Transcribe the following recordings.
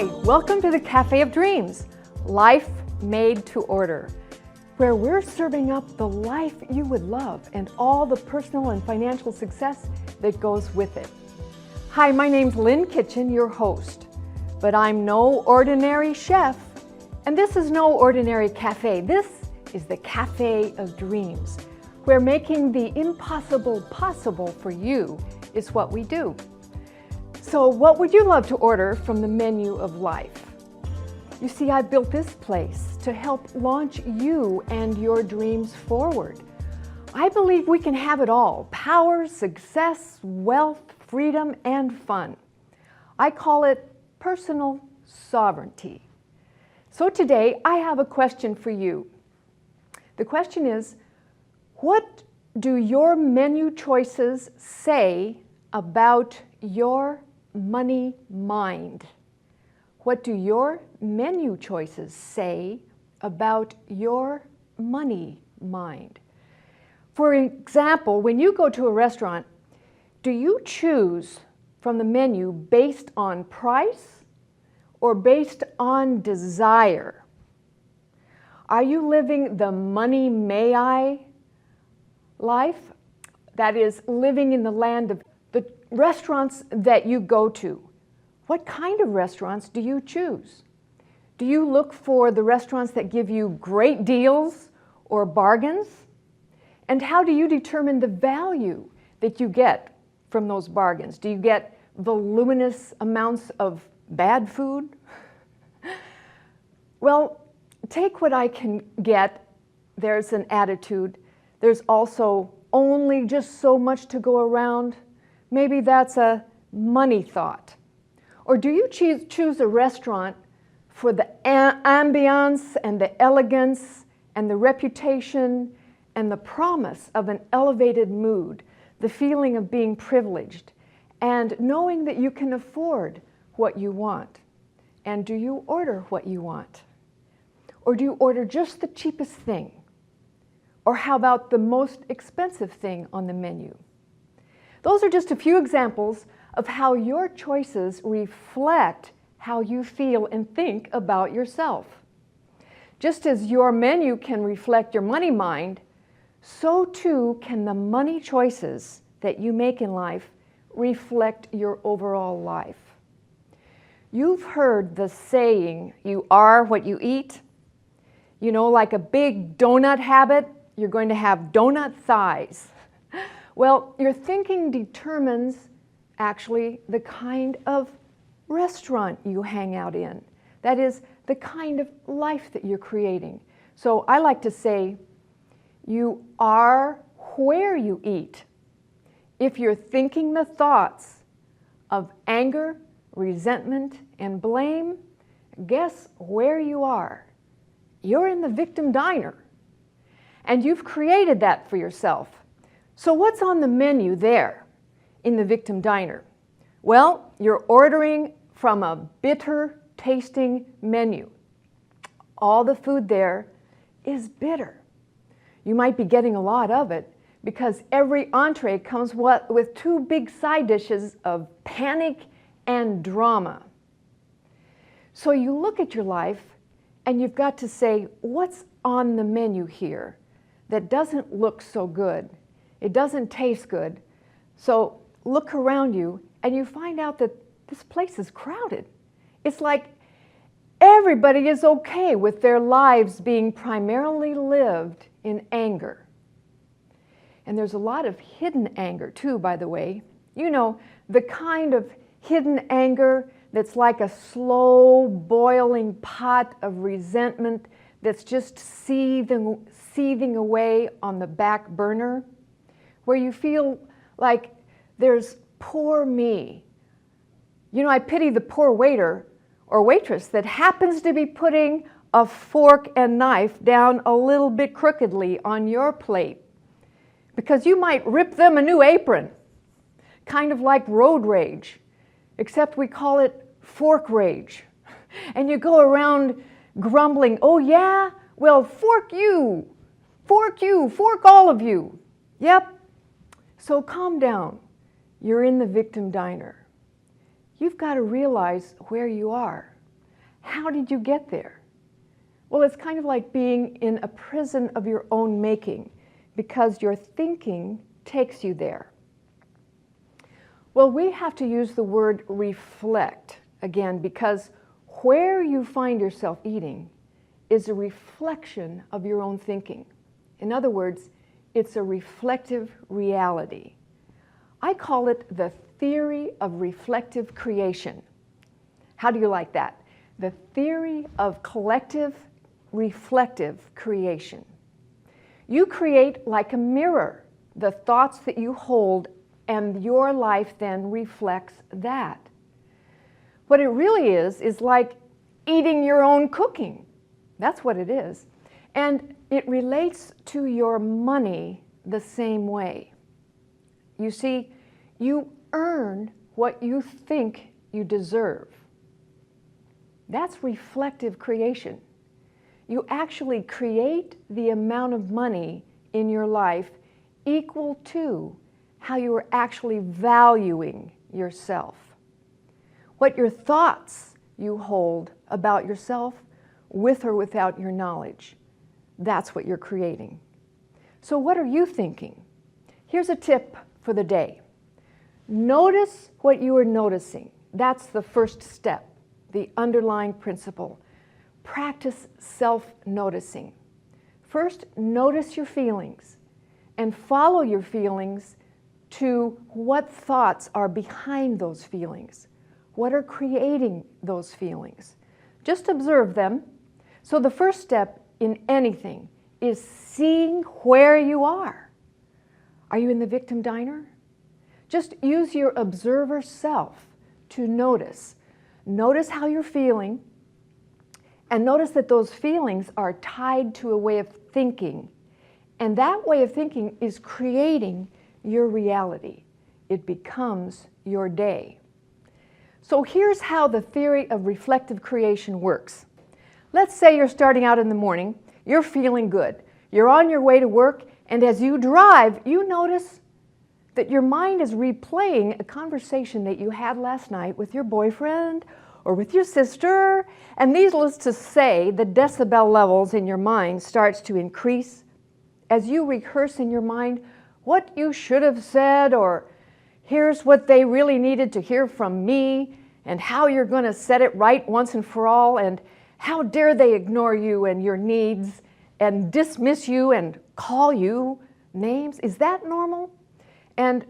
Hi, welcome to the Cafe of Dreams, Life Made to Order, where we're serving up the life you would love and all the personal and financial success that goes with it. Hi, my name's Lynn Kitchen, your host, but I'm no ordinary chef, and this is no ordinary cafe. This is the Cafe of Dreams, where making the impossible possible for you is what we do. So what would you love to order from the menu of life? You see, I built this place to help launch you and your dreams forward. I believe we can have it all: power, success, wealth, freedom, and fun. I call it personal sovereignty. So today I have a question for you. The question is, what do your menu choices say about your money mind? What do your menu choices say about your money mind? For example, when you go to a restaurant, do you choose from the menu based on price or based on desire? Are you living the money may I life? That is, living in the land of the restaurants that you go to. What kind of restaurants do you choose? Do you look for the restaurants that give you great deals or bargains? And how do you determine the value that you get from those bargains? Do you get voluminous amounts of bad food? Well, take what I can get. There's an attitude. There's also only just so much to go around. Maybe that's a money thought. Or do you choose a restaurant for the ambiance and the elegance and the reputation and the promise of an elevated mood, the feeling of being privileged, and knowing that you can afford what you want? And do you order what you want? Or do you order just the cheapest thing? Or how about the most expensive thing on the menu? Those are just a few examples of how your choices reflect how you feel and think about yourself. Just as your menu can reflect your money mind, so too can the money choices that you make in life reflect your overall life. You've heard the saying, you are what you eat. You know, like a big donut habit, you're going to have donut thighs. Well, your thinking determines actually the kind of restaurant you hang out in. That is, the kind of life that you're creating. So I like to say, you are where you eat. If you're thinking the thoughts of anger, resentment, and blame, guess where you are? You're in the victim diner. And you've created that for yourself. So what's on the menu there in the victim diner? Well, you're ordering from a bitter tasting menu. All the food there is bitter. You might be getting a lot of it because every entree comes with two big side dishes of panic and drama. So you look at your life and you've got to say, what's on the menu here that doesn't look so good? It doesn't taste good. So look around you and you find out that this place is crowded. It's like everybody is okay with their lives being primarily lived in anger. And there's a lot of hidden anger too, by the way. You know, the kind of hidden anger that's like a slow boiling pot of resentment that's just seething away on the back burner, where you feel like there's poor me. You know, I pity the poor waiter or waitress that happens to be putting a fork and knife down a little bit crookedly on your plate, because you might rip them a new apron, kind of like road rage, except we call it fork rage. And you go around grumbling, oh yeah, well, fork you, fork all of you. Yep. So calm down. You're in the victim diner. You've got to realize where you are. How did you get there? Well, it's kind of like being in a prison of your own making, because your thinking takes you there. Well, we have to use the word reflect again, because where you find yourself eating is a reflection of your own thinking. In other words, it's a reflective reality. I call it the theory of reflective creation. How do you like that? The theory of collective reflective creation. You create like a mirror the thoughts that you hold, and your life then reflects that. What it really is like eating your own cooking. That's what it is. And it relates to your money the same way. You see, you earn what you think you deserve. That's reflective creation. You actually create the amount of money in your life equal to how you are actually valuing yourself. What your thoughts you hold about yourself, with or without your knowledge, that's what you're creating. So what are you thinking? Here's a tip for the day. Notice what you are noticing. That's the first step, the underlying principle. Practice self-noticing. First, notice your feelings and follow your feelings to what thoughts are behind those feelings. What are creating those feelings? Just observe them. So the first step in anything is seeing where you are. Are you in the victim diner? Just use your observer self to notice. Notice how you're feeling, and notice that those feelings are tied to a way of thinking. And that way of thinking is creating your reality. It becomes your day. So here's how the theory of reflective creation works. Let's say you're starting out in the morning, you're feeling good. You're on your way to work, and as you drive, you notice that your mind is replaying a conversation that you had last night with your boyfriend or with your sister, and needless to say, the decibel levels in your mind starts to increase as you rehearse in your mind what you should have said, or here's what they really needed to hear from me, and how you're going to set it right once and for all, and how dare they ignore you and your needs and dismiss you and call you names. Is that normal? And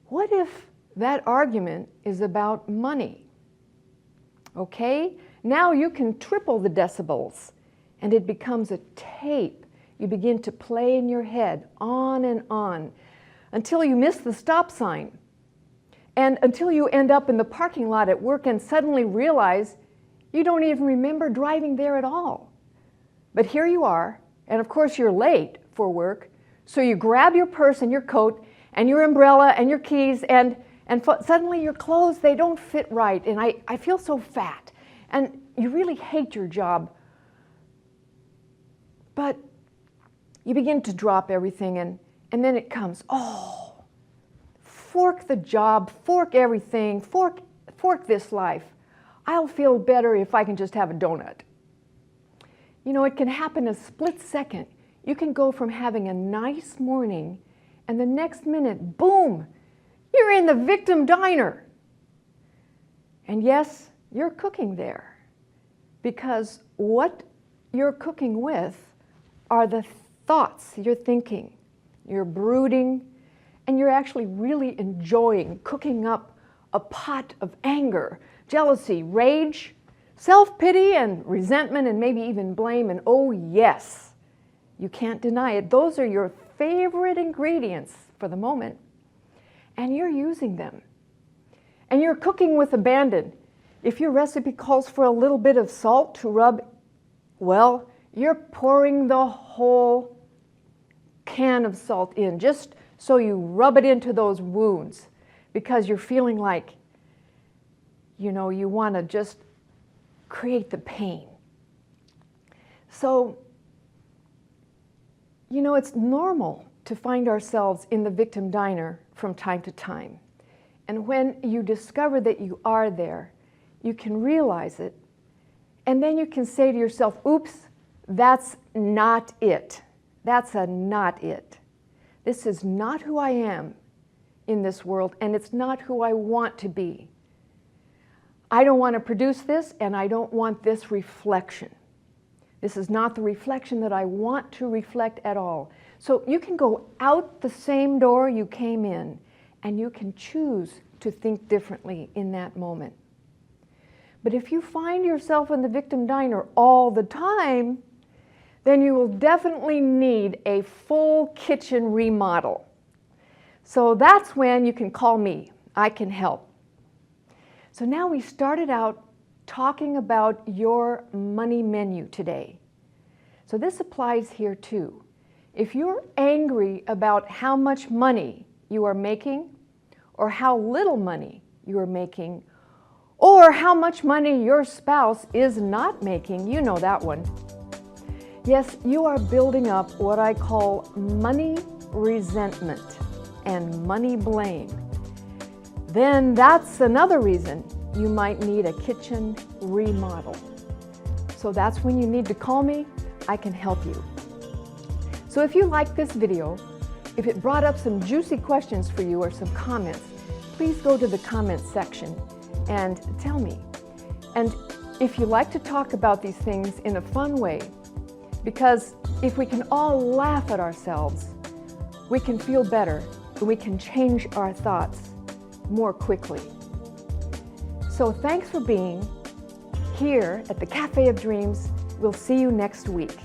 what if that argument is about money? Okay, now you can triple the decibels and it becomes a tape. You begin to play in your head on and on until you miss the stop sign, and until you end up in the parking lot at work and suddenly realize you don't even remember driving there at all. But here you are, and of course you're late for work, so you grab your purse and your coat and your umbrella and your keys, and suddenly your clothes, they don't fit right, and I feel so fat. And you really hate your job. But you begin to drop everything, and then it comes, oh, fork the job, fork everything, fork this life. I'll feel better if I can just have a donut. You know, it can happen in a split second. You can go from having a nice morning, and the next minute, boom, you're in the victim diner. And yes, you're cooking there, because what you're cooking with are the thoughts you're thinking. You're brooding, and you're actually really enjoying cooking up a pot of anger, jealousy, rage, self-pity, and resentment, and maybe even blame. And oh yes, you can't deny it. Those are your favorite ingredients for the moment. And you're using them. And you're cooking with abandon. If your recipe calls for a little bit of salt to rub, well, you're pouring the whole can of salt in, just so you rub it into those wounds, because you're feeling like, you know, you want to just create the pain. So, you know, it's normal to find ourselves in the victim diner from time to time. And when you discover that you are there, you can realize it, And then you can say to yourself, oops, that's not it. That's not it. This is not who I am in this world, and it's not who I want to be. I don't want to produce this, and I don't want this reflection. This is not the reflection that I want to reflect at all. So you can go out the same door you came in, and you can choose to think differently in that moment. But if you find yourself in the victim diner all the time, then you will definitely need a full kitchen remodel. So that's when you can call me. I can help. So now we started out talking about your money menu today. So this applies here too. If you're angry about how much money you are making, or how little money you are making, or how much money your spouse is not making, you know that one. Yes, you are building up what I call money resentment and money blame. Then that's another reason you might need a kitchen remodel. So that's when you need to call me. I can help you. So if you liked this video, if it brought up some juicy questions for you or some comments, please go to the comments section and tell me. And if you like to talk about these things in a fun way, because if we can all laugh at ourselves, we can feel better and we can change our thoughts more quickly. So thanks for being here at the Cafe of Dreams. We'll see you next week.